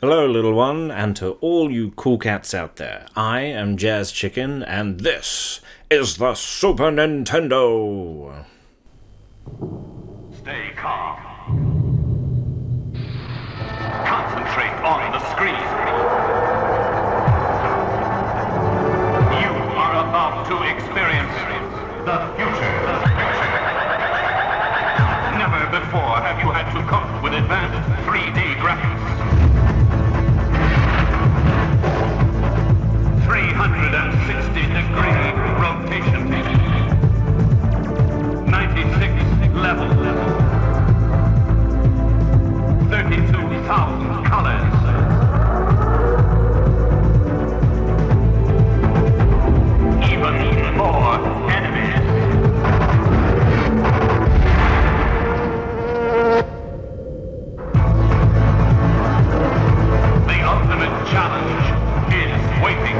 Hello, little one, and to all you cool cats out there, I am Jazz Chicken, and this is the Super Nintendo! Stay calm. Concentrate on the screen. You are about to experience the future. Never before have you had to cope with advanced 3D graphics. 360-degree rotation. 96 levels. 32,000 colors. Even more enemies. The ultimate challenge is waiting.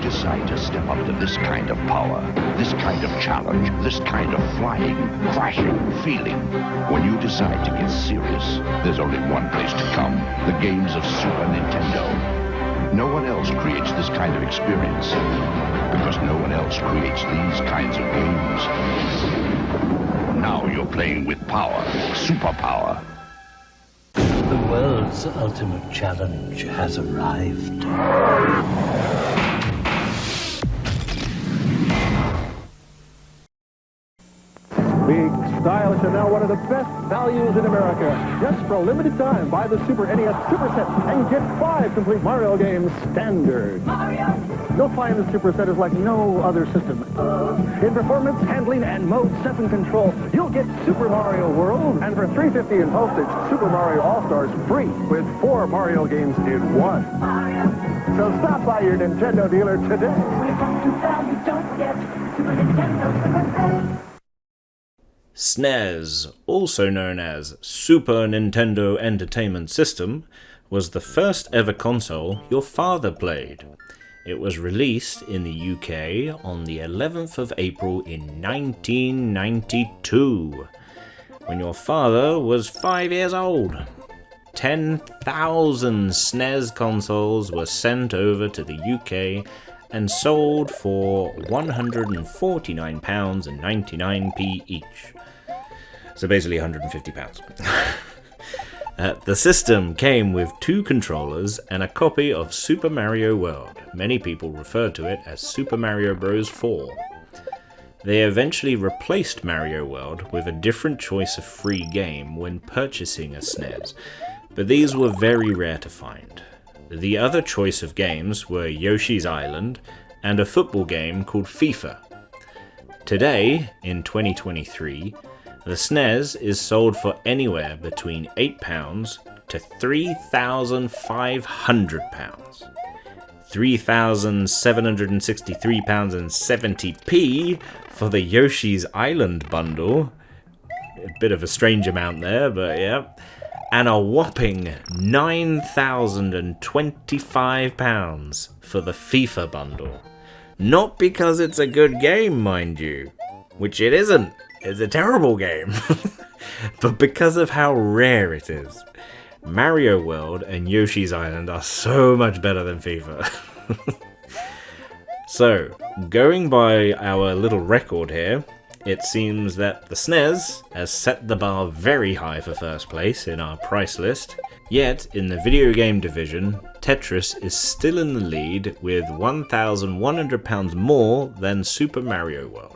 Decide to step up to this kind of power, this kind of challenge, this kind of flying, crashing feeling. When you decide to get serious, there's only one place to come, the games of Super Nintendo. No one else creates this kind of experience, because no one else creates these kinds of games. Now you're playing with power, superpower. The world's ultimate challenge has arrived. Big, stylish, and now one of the best values in America. Just for a limited time, buy the Super NES Super Set and get 5 complete Mario games standard. Mario! You'll find the Super Set is like no other system. In performance, handling, and Mode 7 control, you'll get Super Mario World, and for $3.50 in postage, Super Mario All-Stars free with 4 Mario games in one. Mario. So stop by your Nintendo dealer today. SNES, also known as Super Nintendo Entertainment System, was the first ever console your father played. It was released in the UK on the 11th of April in 1992, when your father was 5 years old. 10,000 SNES consoles were sent over to the UK and sold for £149.99 each. So basically £150. The system came with 2 controllers and a copy of Super Mario World. Many people refer to it as Super Mario Bros. 4. They eventually replaced Mario World with a different choice of free game when purchasing a SNES, but these were very rare to find. The other choice of games were Yoshi's Island and a football game called FIFA. Today, in 2023, the SNES is sold for anywhere between £8 to £3,500. £3,763.70 for the Yoshi's Island bundle. A bit of a strange amount there, but yeah. And a whopping £9,025 for the FIFA bundle. Not because it's a good game, mind you, which it isn't. It's a terrible game, but because of how rare it is. Mario World and Yoshi's Island are so much better than FIFA. So, going by our little record here, it seems that the SNES has set the bar very high for first place in our price list, yet in the video game division, Tetris is still in the lead with £1,100 more than Super Mario World.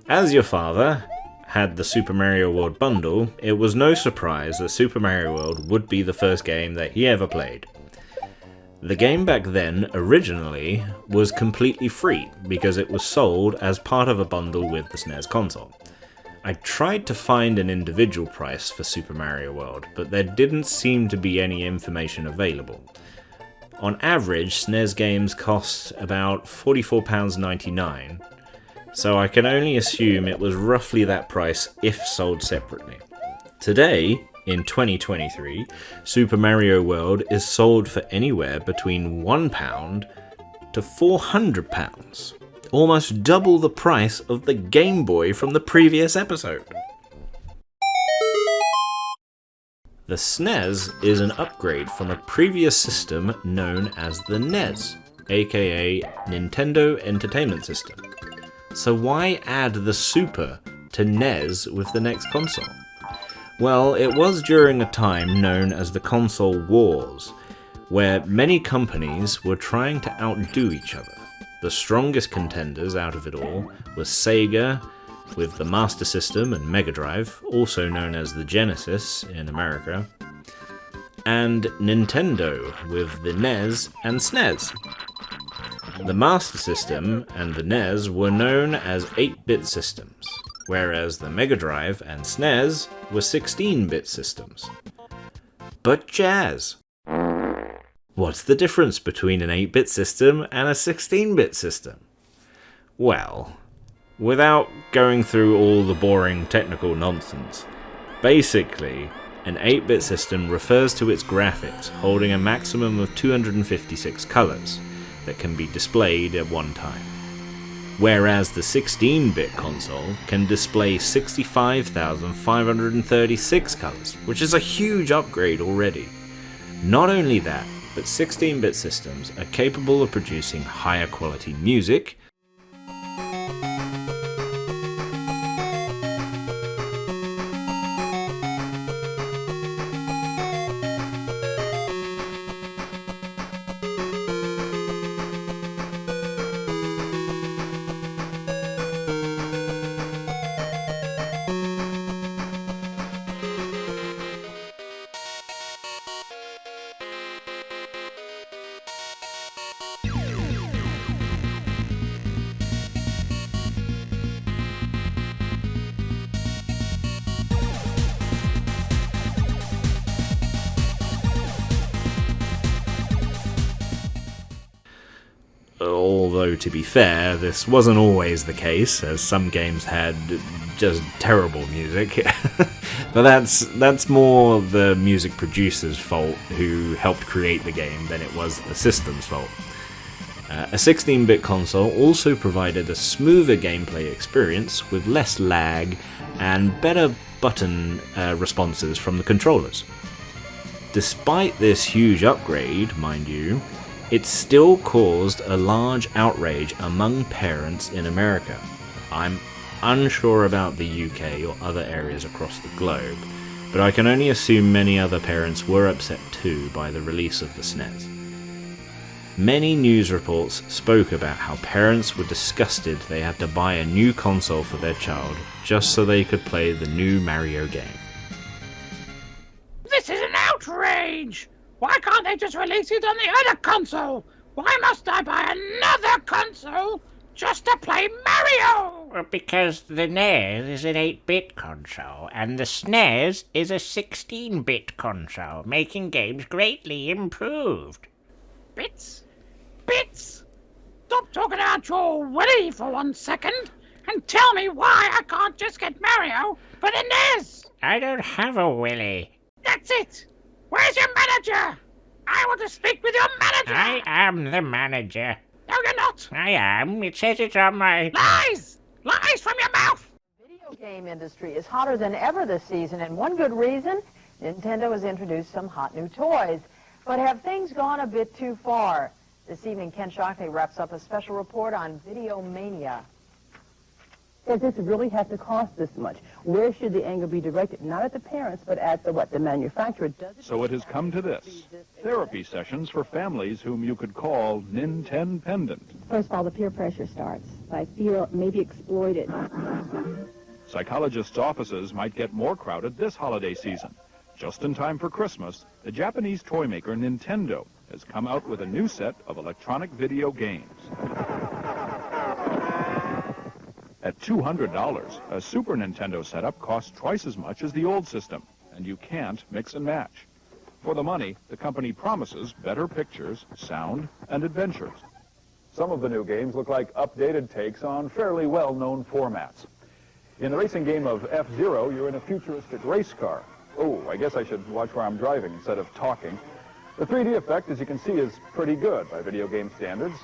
As your father had the Super Mario World bundle, it was no surprise that Super Mario World would be the first game that he ever played. The game back then, originally, was completely free because it was sold as part of a bundle with the SNES console. I tried to find an individual price for Super Mario World, but there didn't seem to be any information available. On average, SNES games cost about £44.99, so I can only assume it was roughly that price if sold separately. Today, in 2023, Super Mario World is sold for anywhere between £1 to £400, almost double the price of the Game Boy from the previous episode. The SNES is an upgrade from a previous system known as the NES, aka Nintendo Entertainment System. So why add the Super to NES with the next console? Well, it was during a time known as the Console Wars, where many companies were trying to outdo each other. The strongest contenders out of it all was Sega, with the Master System and Mega Drive, also known as the Genesis in America, and Nintendo with the NES and SNES. The Master System and the NES were known as 8-bit systems, whereas the Mega Drive and SNES were 16-bit systems. But jazz! What's the difference between an 8-bit system and a 16-bit system? Well, without going through all the boring technical nonsense, basically, an 8-bit system refers to its graphics holding a maximum of 256 colours that can be displayed at one time, whereas the 16-bit console can display 65,536 colours, which is a huge upgrade already. Not only that, but 16-bit systems are capable of producing higher quality music, although to be fair, this wasn't always the case, as some games had just terrible music. But that's more the music producer's fault who helped create the game than it was the system's fault. A 16-bit console also provided a smoother gameplay experience with less lag and better button responses from the controllers. Despite this huge upgrade, mind you, it still caused a large outrage among parents in America. I'm unsure about the UK or other areas across the globe, but I can only assume many other parents were upset too by the release of the SNES. Many news reports spoke about how parents were disgusted they had to buy a new console for their child just so they could play the new Mario game. This is an outrage! Why can't they just release it on the other console? Why must I buy another console just to play Mario? Well, because the NES is an 8-bit console, and the SNES is a 16-bit console, making games greatly improved. Bits? Bits? Stop talking out your willy for 1 second and tell me why I can't just get Mario for the NES! I don't have a willy. That's it! Where's your manager? I want to speak with your manager! I am the manager. No, you're not! I am. It says it on my... Lies! Lies from your mouth! The video game industry is hotter than ever this season, and one good reason, Nintendo has introduced some hot new toys. But have things gone a bit too far? This evening, Ken Shockney wraps up a special report on Video Mania. Does this really have to cost this much? Where should the anger be directed? Not at the parents, but at the manufacturer. So it has come to this. Therapy sessions for families whom you could call Nintendependent. First of all, the peer pressure starts. I feel maybe exploited. Psychologists' offices might get more crowded this holiday season. Just in time for Christmas, the Japanese toy maker Nintendo has come out with a new set of electronic video games. At $200, a Super Nintendo setup costs twice as much as the old system, and you can't mix and match. For the money, the company promises better pictures, sound, and adventures. Some of the new games look like updated takes on fairly well-known formats. In the racing game of F-Zero, you're in a futuristic race car. Oh, I guess I should watch where I'm driving instead of talking. The 3D effect, as you can see, is pretty good by video game standards.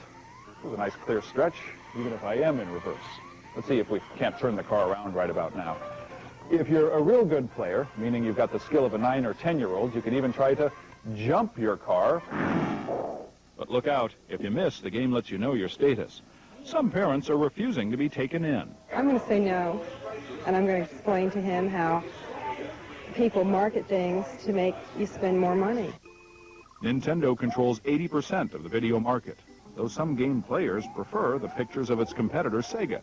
This is a nice clear stretch, even if I am in reverse. Let's see if we can't turn the car around right about now. If you're a real good player, meaning you've got the skill of a 9 or 10-year-old, you can even try to jump your car. But look out, if you miss, the game lets you know your status. Some parents are refusing to be taken in. I'm going to say no, and I'm going to explain to him how people market things to make you spend more money. Nintendo controls 80% of the video market, though some game players prefer the pictures of its competitor Sega.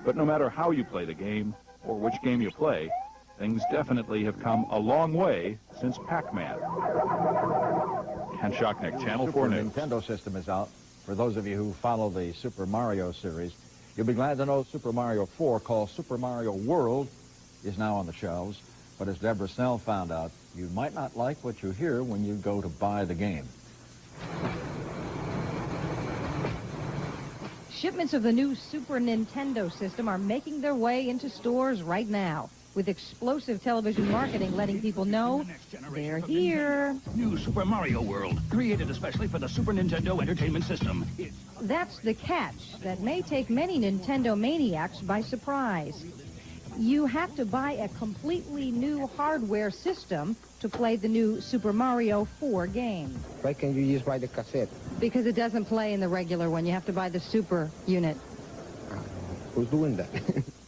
But no matter how you play the game, or which game you play, things definitely have come a long way since Pac-Man. Ken Shocknick, Channel 4 News. The Nintendo system is out. For those of you who follow the Super Mario series, you'll be glad to know Super Mario 4, called Super Mario World, is now on the shelves. But as Deborah Snell found out, you might not like what you hear when you go to buy the game. Shipments of the new Super Nintendo system are making their way into stores right now, with explosive television marketing letting people know they're here. New Super Mario World, created especially for the Super Nintendo Entertainment System. That's the catch that may take many Nintendo maniacs by surprise. You have to buy a completely new hardware system to play the new Super Mario 4 game. Why can't you just buy the cassette? Because it doesn't play in the regular one. You have to buy the Super unit. Who's doing that?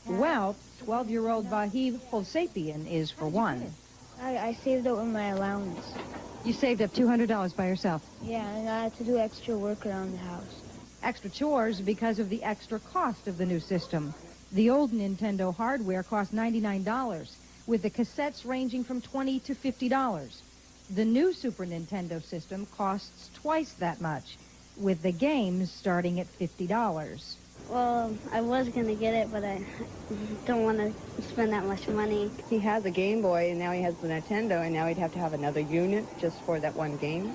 Well, 12-year-old Vahid Holsapian is for one. I saved up with my allowance. You saved up $200 by yourself? Yeah, and I had to do extra work around the house. Extra chores because of the extra cost of the new system. The old Nintendo hardware cost $99, with the cassettes ranging from $20 to $50. The new Super Nintendo system costs twice that much, with the games starting at $50. Well, I was going to get it, but I don't want to spend that much money. He has a Game Boy, and now he has the Nintendo, and now he'd have to have another unit just for that one game.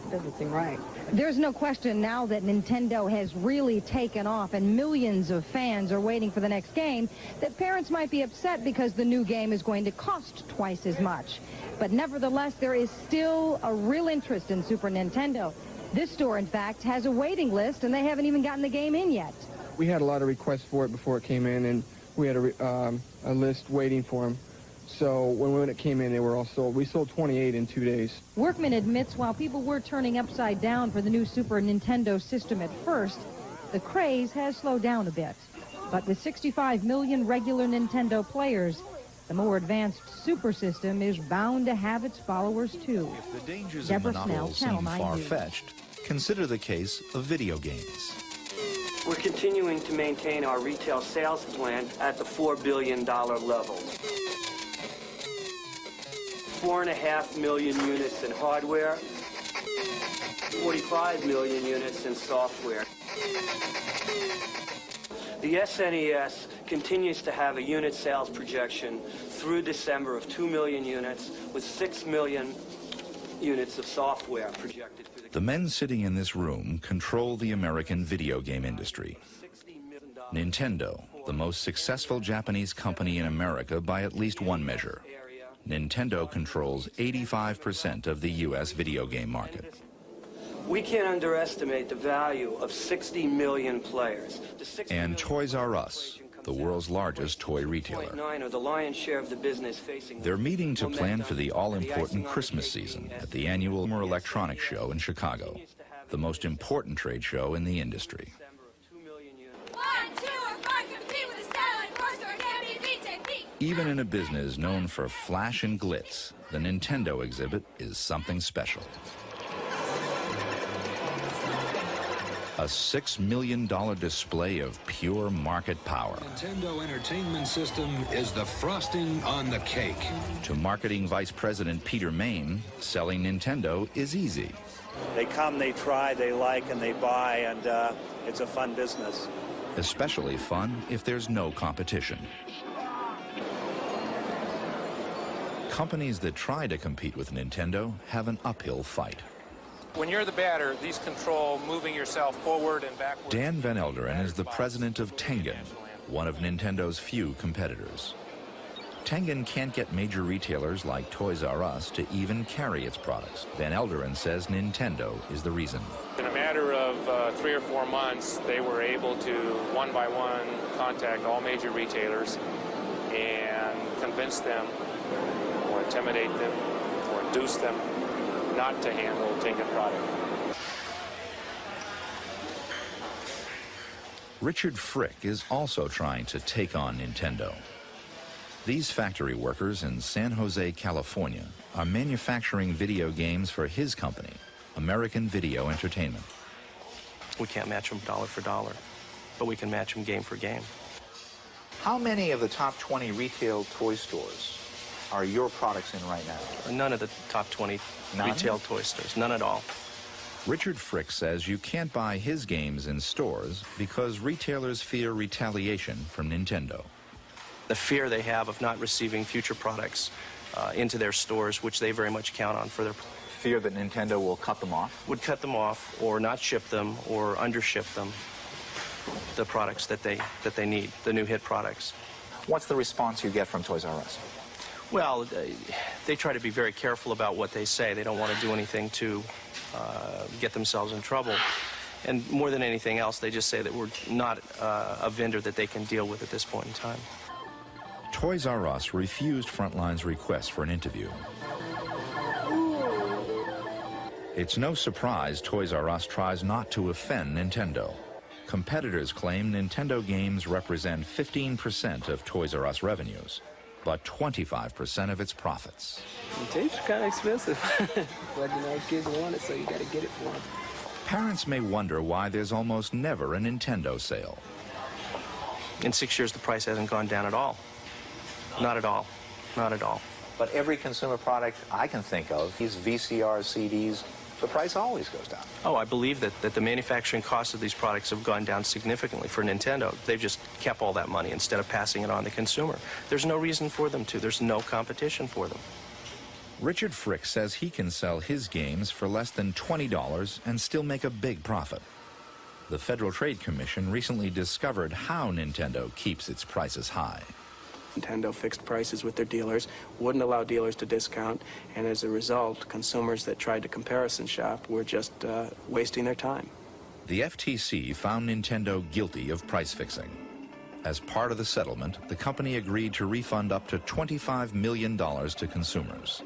It doesn't seem right. There's no question now that Nintendo has really taken off and millions of fans are waiting for the next game, that parents might be upset because the new game is going to cost twice as much. But nevertheless, there is still a real interest in Super Nintendo. This store, in fact, has a waiting list, and they haven't even gotten the game in yet. We had a lot of requests for it before it came in, and we had a list waiting for them. So when it came in, they were all sold. We sold 28 in 2 days. Workman admits while people were turning upside down for the new Super Nintendo system at first, the craze has slowed down a bit. But with 65 million regular Nintendo players, the more advanced Super system is bound to have its followers too. If the dangers Deborah of monopoly Snell, seem Channel 9 News. far-fetched, consider the case of video games. We're continuing to maintain our retail sales plan at the $4 billion level. 4.5 million units in hardware, 45 million units in software. The SNES continues to have a unit sales projection through December of 2 million units, with 6 million units of software projected for The men sitting in this room control the American video game industry. Nintendo, the most successful Japanese company in America by at least one measure. Nintendo controls 85% of the U.S. video game market. We can't underestimate the value of 60 million players. And Toys R Us, the world's largest toy retailer. Are the lion's share of the business facing. They're meeting to plan for the all-important Christmas season at the annual Consumer Electronics Show in Chicago, the most important trade show in the industry. Even in a business known for flash and glitz, the Nintendo exhibit is something special. A $6 million display of pure market power. Nintendo Entertainment System is the frosting on the cake. To marketing vice president Peter Main, selling Nintendo is easy. They come, they try, they like, and they buy, and it's a fun business. Especially fun if there's no competition. Companies that try to compete with Nintendo have an uphill fight. When you're the batter, these control moving yourself forward and backward. Dan Van Elderen is the president of Tengen, one of Nintendo's few competitors. Tengen can't get major retailers like Toys R Us to even carry its products. Van Elderen says Nintendo is the reason. In a matter of 3 or 4 months, they were able to, one by one, contact all major retailers and convince them, or intimidate them, or induce them not to handle Tengen product. Richard Frick is also trying to take on Nintendo. These factory workers in San Jose, California, are manufacturing video games for his company, American Video Entertainment. We can't match them dollar for dollar, but we can match them game for game. How many of the top 20 retail toy stores are your products in right now? None of the top 20 retail toy stores, none at all. Richard Frick says you can't buy his games in stores because retailers fear retaliation from Nintendo. The fear they have of not receiving future products into their stores, which they very much count on for their... Fear that Nintendo will cut them off? Would cut them off, or not ship them, or undership them, the products that they need, the new hit products. What's the response you get from Toys R Us? Well, they try to be very careful about what they say. They don't want to do anything to get themselves in trouble. And more than anything else, they just say that we're not a vendor that they can deal with at this point in time. Toys R Us refused Frontline's request for an interview. It's no surprise Toys R Us tries not to offend Nintendo. Competitors claim Nintendo games represent 15% of Toys R Us revenues, but 25% of its profits. The tapes are kind of expensive, but you know, kids want it, so you got to get it for them. Parents may wonder why there's almost never a Nintendo sale. In 6 years, the price hasn't gone down at all. Not at all. Not at all. But every consumer product I can think of, these VCRs, CDs, the price always goes down. Oh, I believe that the manufacturing costs of these products have gone down significantly for Nintendo. They've just kept all that money instead of passing it on to the consumer. There's no reason for them to. There's no competition for them. Richard Frick says he can sell his games for less than $20 and still make a big profit. The Federal Trade Commission recently discovered how Nintendo keeps its prices high. Nintendo fixed prices with their dealers, wouldn't allow dealers to discount, and as a result, consumers that tried to comparison shop were just wasting their time. The FTC found Nintendo guilty of price fixing. As part of the settlement, the company agreed to refund up to $25 million to consumers.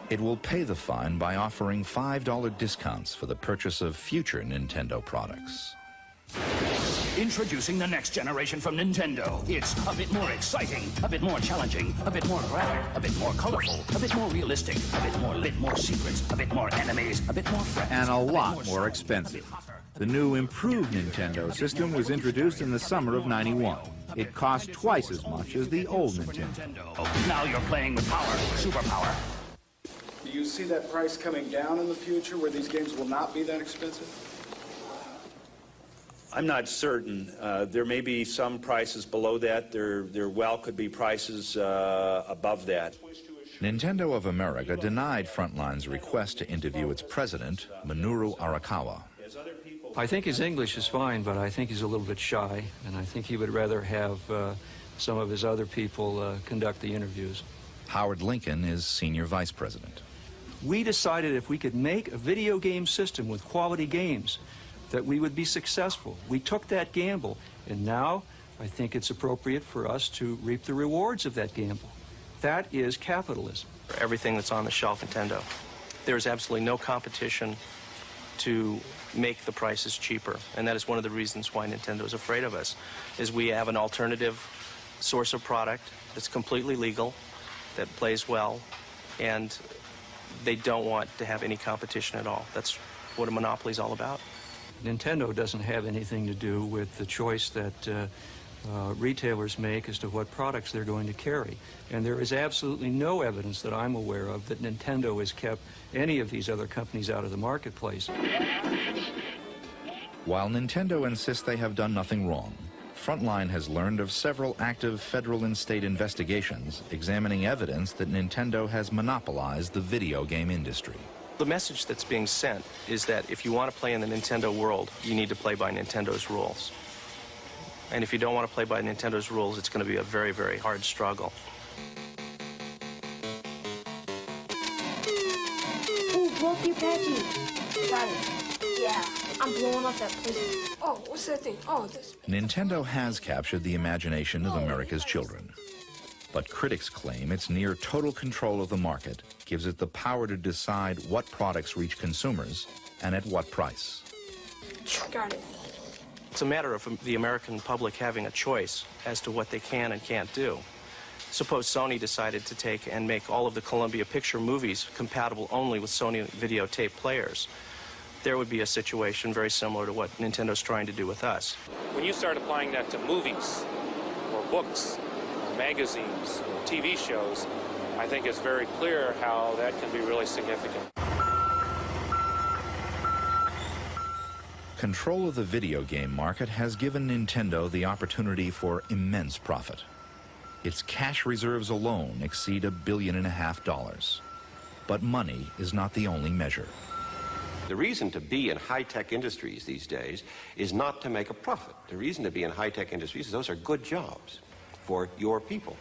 It will pay the fine by offering $5 discounts for the purchase of future Nintendo products. Introducing the next generation from Nintendo. It's a bit more exciting, a bit more challenging, a bit more graphic, a bit more colorful, a bit more realistic, a bit more secrets, a bit more enemies, a bit more friends. And a lot more expensive. The new improved Nintendo system was introduced in the summer of '91. It cost twice as much as the old Nintendo. Now you're playing with power, superpower. Do you see that price coming down in the future where these games will not be that expensive? I'm not certain. There may be some prices below that. There well could be prices above that. Nintendo of America denied Frontline's request to interview its president, Minoru Arakawa. I think his English is fine, but I think he's a little bit shy, and I think he would rather have some of his other people conduct the interviews. Howard Lincoln is senior vice president. We decided if we could make a video game system with quality games, that we would be successful. We took that gamble, and now I think it's appropriate for us to reap the rewards of that gamble. That is capitalism. Everything that's on the shelf, Nintendo. There is absolutely no competition to make the prices cheaper, and that is one of the reasons why Nintendo is afraid of us, is we have an alternative source of product that's completely legal, that plays well, and they don't want to have any competition at all. That's what a monopoly is all about. Nintendo doesn't have anything to do with the choice that retailers make as to what products they're going to carry. And there is absolutely no evidence that I'm aware of that Nintendo has kept any of these other companies out of the marketplace. While Nintendo insists they have done nothing wrong, Frontline has learned of several active federal and state investigations examining evidence that Nintendo has monopolized the video game industry. The message that's being sent is that if you want to play in the Nintendo world, you need to play by Nintendo's rules. And if you don't want to play by Nintendo's rules, it's going to be a very, very hard struggle. you Pappy. Got it. Yeah, I'm blowing up that prison. Oh, what's that thing? Oh, this. Nintendo has captured the imagination of America's children. But critics claim its near total control of the market gives it the power to decide what products reach consumers and at what price. Got it. It's a matter of the American public having a choice as to what they can and can't do. Suppose Sony decided to take and make all of the Columbia Picture movies compatible only with Sony videotape players. There would be a situation very similar to what Nintendo's trying to do with us. When you start applying that to movies or books or magazines or TV shows, I think it's very clear how that can be really significant. Control of the video game market has given Nintendo the opportunity for immense profit. Its cash reserves alone exceed $1.5 billion. But money is not the only measure. The reason to be in high-tech industries these days is not to make a profit. The reason to be in high-tech industries is those are good jobs for your people.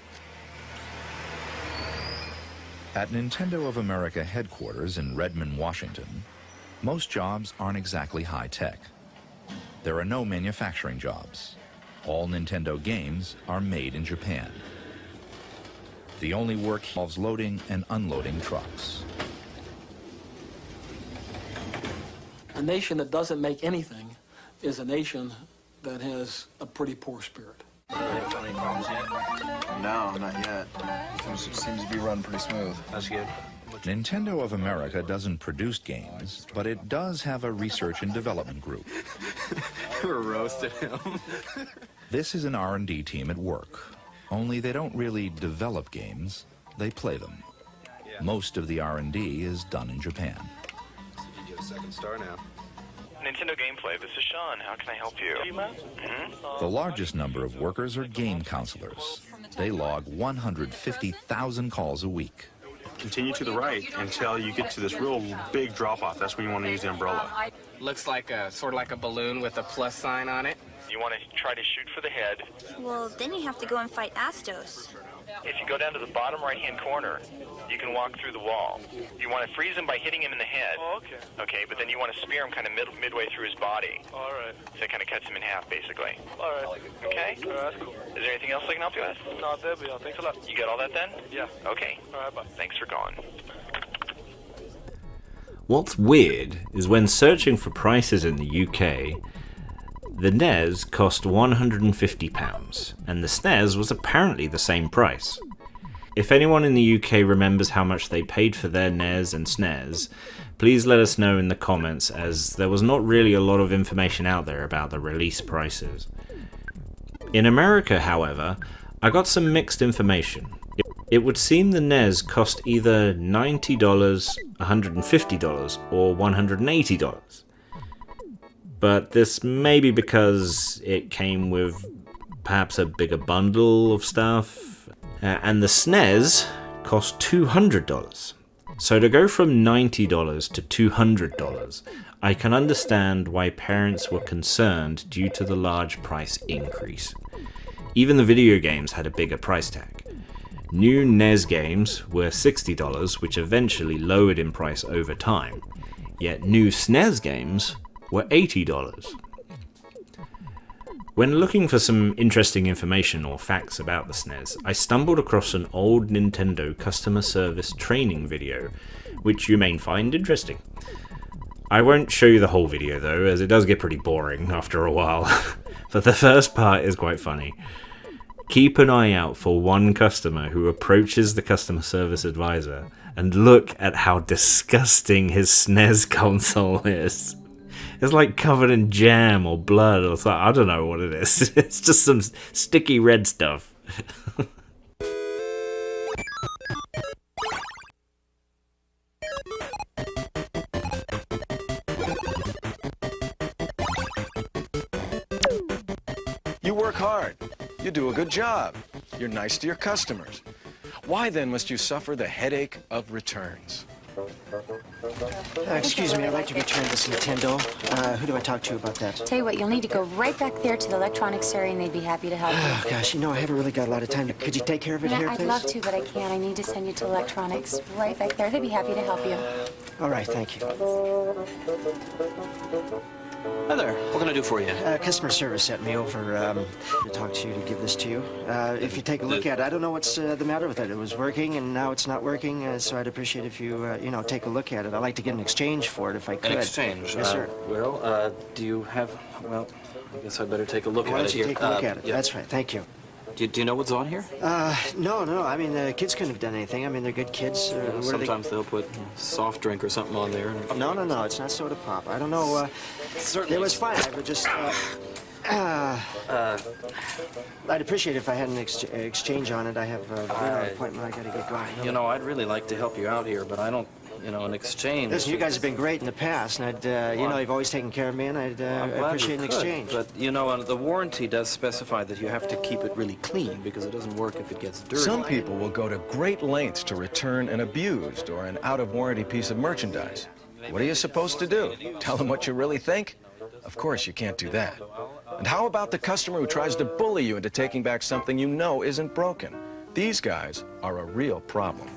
At Nintendo of America headquarters in Redmond, Washington, most jobs aren't exactly high-tech. There are no manufacturing jobs. All Nintendo games are made in Japan. The only work involves loading and unloading trucks. A nation that doesn't make anything is a nation that has a pretty poor spirit. Any problems yet? No, not yet. Seems to be running pretty smooth. That's good. Nintendo of America doesn't produce games, but it does have a research and development group. We're roasting him. This is an R&D team at work, only they don't really develop games, they play them. Most of the R&D is done in Japan. You get a second star now. Nintendo Gameplay, this is Sean. How can I help you? The largest number of workers are game counselors. They log 150,000 calls a week. Continue to the right until you get to this real big drop-off. That's when you want to use the umbrella. Looks like sort of like a balloon with a plus sign on it. You want to try to shoot for the head. Well, then you have to go and fight Astos. If you go down to the bottom right-hand corner, you can walk through the wall. You want to freeze him by hitting him in the head. Oh, okay. Okay, but then you want to spear him kind of midway through his body. All right. So it kind of cuts him in half, basically. All right. Okay? All right, that's cool. Is there anything else I can help you with? No, that'll be all. Thanks a lot. You got all that then? Yeah. Okay. All right, bye. Thanks for calling. What's weird is when searching for prices in the UK, the NES cost £150 and the SNES was apparently the same price. If anyone in the UK remembers how much they paid for their NES and SNES, please let us know in the comments, as there was not really a lot of information out there about the release prices. In America, however, I got some mixed information. It would seem the NES cost either $90, $150, or $180. But this may be because it came with perhaps a bigger bundle of stuff, and the SNES cost $200. So to go from $90 to $200, I can understand why parents were concerned due to the large price increase. Even the video games had a bigger price tag. New NES games were $60, which eventually lowered in price over time, yet new SNES games were $80. When looking for some interesting information or facts about the SNES, I stumbled across an old Nintendo customer service training video, which you may find interesting. I won't show you the whole video though, as it does get pretty boring after a while, but the first part is quite funny. Keep an eye out for one customer who approaches the customer service advisor, and look at how disgusting his SNES console is. It's like covered in jam or blood or something. I don't know what it is. It's just some sticky red stuff. You work hard. You do a good job. You're nice to your customers. Why then must you suffer the headache of returns? Excuse me, I'd like to return this Nintendo. Who do I talk to about that? Tell you what, you'll need to go right back there to the electronics area and they'd be happy to help you. Oh, gosh, you know, I haven't really got a lot of time. Could you take care of it Yeah, here, I'd please? love to, but I can't. I need to send you to electronics right back there. They'd be happy to help you. All right, thank you. Hi there. What can I do for you? Customer service sent me over to talk to you, to give this to you. If you take a look at it, I don't know what's the matter with it. It was working, and now it's not working, so I'd appreciate if you, you know, take a look at it. I'd like to get an exchange for it if I could. An exchange? Yes, sir. Well, do you have... Well, I guess I'd better take a look Why at it don't you here. take a look at it? Yeah. That's right. Thank you. Do you know what's on here? No. I mean, the kids couldn't have done anything. I mean, they're good kids. Sometimes they'll put soft drink or something on there. No. It's not soda pop. I don't know. Certainly. It was fine. I would just. I'd appreciate it if I had an exchange on it. I have an appointment. I got to get going. You know, I'd really like to help you out here, but I don't. You know, an exchange. Listen, you guys have been great in the past, and I'd, you know, you've always taken care of me, and I'd appreciate an exchange. But, you know, the warranty does specify that you have to keep it really clean because it doesn't work if it gets dirty. Some people will go to great lengths to return an abused or an out-of-warranty piece of merchandise. What are you supposed to do? Tell them what you really think? Of course, you can't do that. And how about the customer who tries to bully you into taking back something you know isn't broken? These guys are a real problem.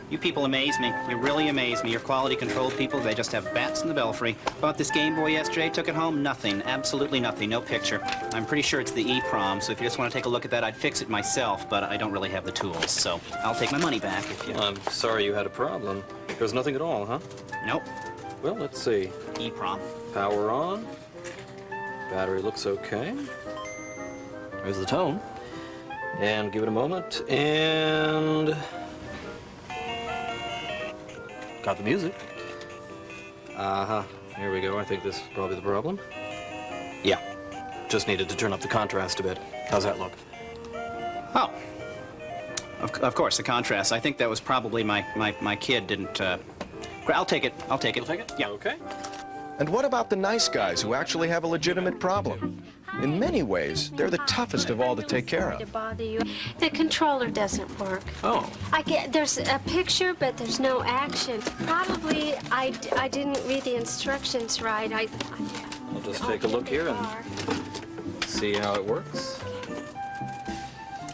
You people amaze me. You really amaze me. Your quality control people, they just have bats in the belfry. Bought this Game Boy yesterday, took it home, nothing. Absolutely nothing. No picture. I'm pretty sure it's the EEPROM, so if you just want to take a look at that, I'd fix it myself, but I don't really have the tools, so I'll take my money back if you... I'm sorry you had a problem. There's nothing at all, huh? Nope. Well, let's see. EEPROM. Power on. Battery looks okay. There's the tone. And give it a moment, and... Got the music. Uh-huh. Here we go. I think this is probably the problem. Yeah. Just needed to turn up the contrast a bit. How's that look? Oh. Of course, the contrast. I think that was probably my kid didn't... I'll take it. I'll take it. You'll take it? Yeah. Okay. And what about the nice guys who actually have a legitimate problem? In many ways, they're the toughest of all to take care of. To bother you. The controller doesn't work. Oh. There's a picture, but there's no action. Probably I didn't read the instructions right. I'll just take a look here and see how it works.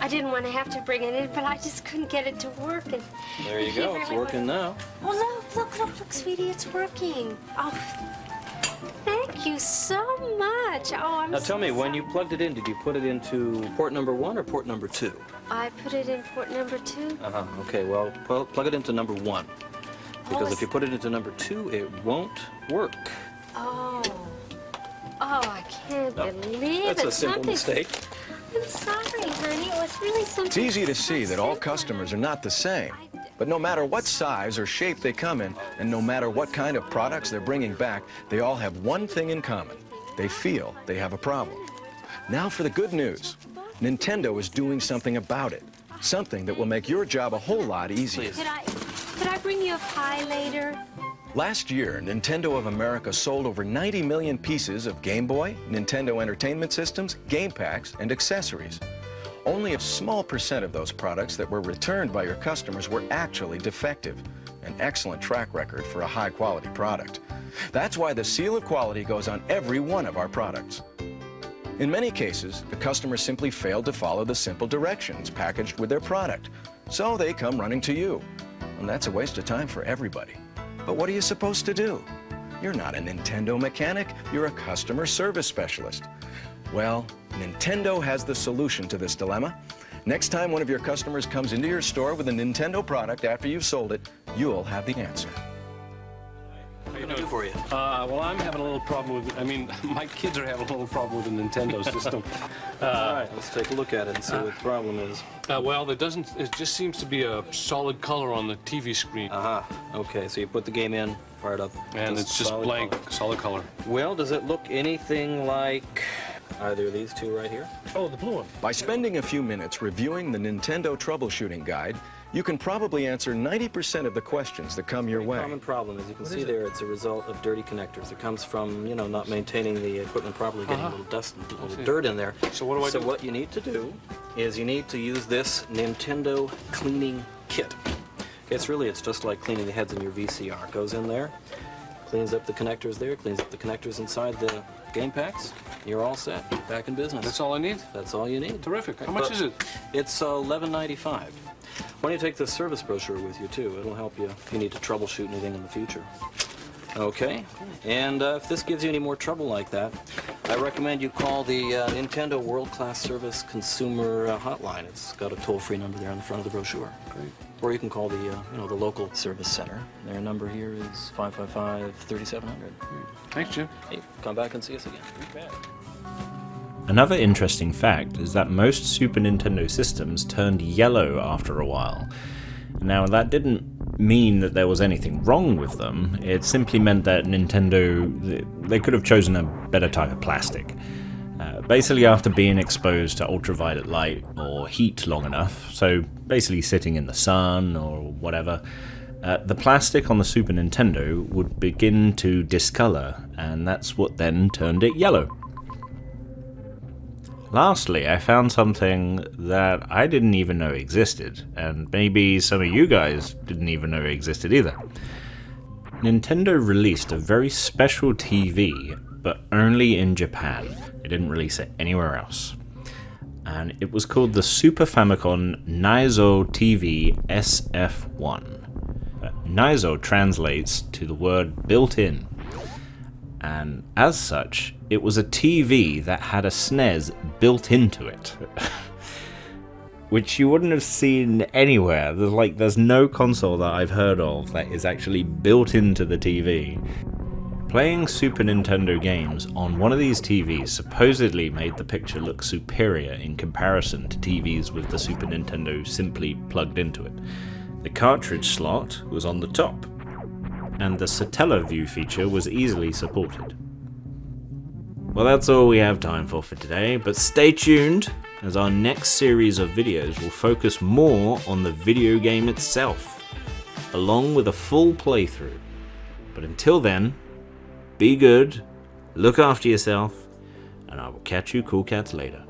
I didn't want to have to bring it in, but I just couldn't get it to work. And there you go. It's working now. Oh, look, sweetie, it's working. Oh, thank you so much. Oh, I'm Now tell me, when you plugged it in, did you put it into port number 1 or port number 2? I put it in port number 2. Uh-huh. Okay, well, plug it into number 1. Because if you put it into number 2, it won't work. Oh, I can't believe it. That's a simple mistake. I'm sorry, honey. It was really something. It's easy to see that all customers are not the same. But no matter what size or shape they come in, and no matter what kind of products they're bringing back, they all have one thing in common. They feel they have a problem. Now for the good news. Nintendo is doing something about it. Something that will make your job a whole lot easier. Could I bring you a pie later? Last year, Nintendo of America sold over 90 million pieces of Game Boy, Nintendo Entertainment Systems, game packs, and accessories. Only a small percent of those products that were returned by your customers were actually defective. An excellent track record for a high-quality product. That's why the seal of quality goes on every one of our products. In many cases, the customer simply failed to follow the simple directions packaged with their product, so they come running to you. And that's a waste of time for everybody. But what are you supposed to do? You're not a Nintendo mechanic, you're a customer service specialist. Well, Nintendo has the solution to this dilemma. Next time one of your customers comes into your store with a Nintendo product after you've sold it, you'll have the answer. What can I do for you? Well, I'm having a little problem with, my kids are having a little problem with the Nintendo system. All right, let's take a look at it and see what the problem is. Well, it just seems to be a solid color on the TV screen. Okay, so you put the game in, fire it up. And it's just blank, solid color. Well, does it look anything like either of these two right here? Oh, the blue one. By spending a few minutes reviewing the Nintendo troubleshooting guide, you can probably answer 90% of the questions that come your way. The common problem, as you can see there, it's a result of dirty connectors. It comes from, not maintaining the equipment properly, getting a little dust and a little dirt in there. So what do I do? So what you need to do is you need to use this Nintendo cleaning kit. It's just like cleaning the heads in your VCR. It goes in there, cleans up the connectors there, cleans up the connectors inside the game packs. You're all set. Back in business. That's all I need? That's all you need. Terrific. How much is it? It's $11.95. Why don't you take this service brochure with you, too? It'll help you if you need to troubleshoot anything in the future. Okay, and if this gives you any more trouble like that, I recommend you call the Nintendo World Class Service Consumer Hotline. It's got a toll-free number there on the front of the brochure. Great. Or you can call the, the local service center. Their number here is 555-3700. Thanks, Jim. Hey, come back and see us again. Another interesting fact is that most Super Nintendo systems turned yellow after a while. Now, that didn't mean that there was anything wrong with them. It simply meant that Nintendo, they could have chosen a better type of plastic. Basically, after being exposed to ultraviolet light or heat long enough, so basically sitting in the sun or whatever, the plastic on the Super Nintendo would begin to discolor, and that's what then turned it yellow. Lastly, I found something that I didn't even know existed, and maybe some of you guys didn't even know existed either. Nintendo released a very special TV, but only in Japan. They didn't release it anywhere else. And it was called the Super Famicom Naizo TV SF1. Naizo translates to the word built-in. And as such, it was a TV that had a SNES built into it. Which you wouldn't have seen anywhere. There's no console that I've heard of that is actually built into the TV. Playing Super Nintendo games on one of these TVs supposedly made the picture look superior in comparison to TVs with the Super Nintendo simply plugged into it. The cartridge slot was on the top, and the Satellaview feature was easily supported. Well, that's all we have time for today, but stay tuned, as our next series of videos will focus more on the video game itself, along with a full playthrough. But until then, be good, look after yourself, and I will catch you cool cats later.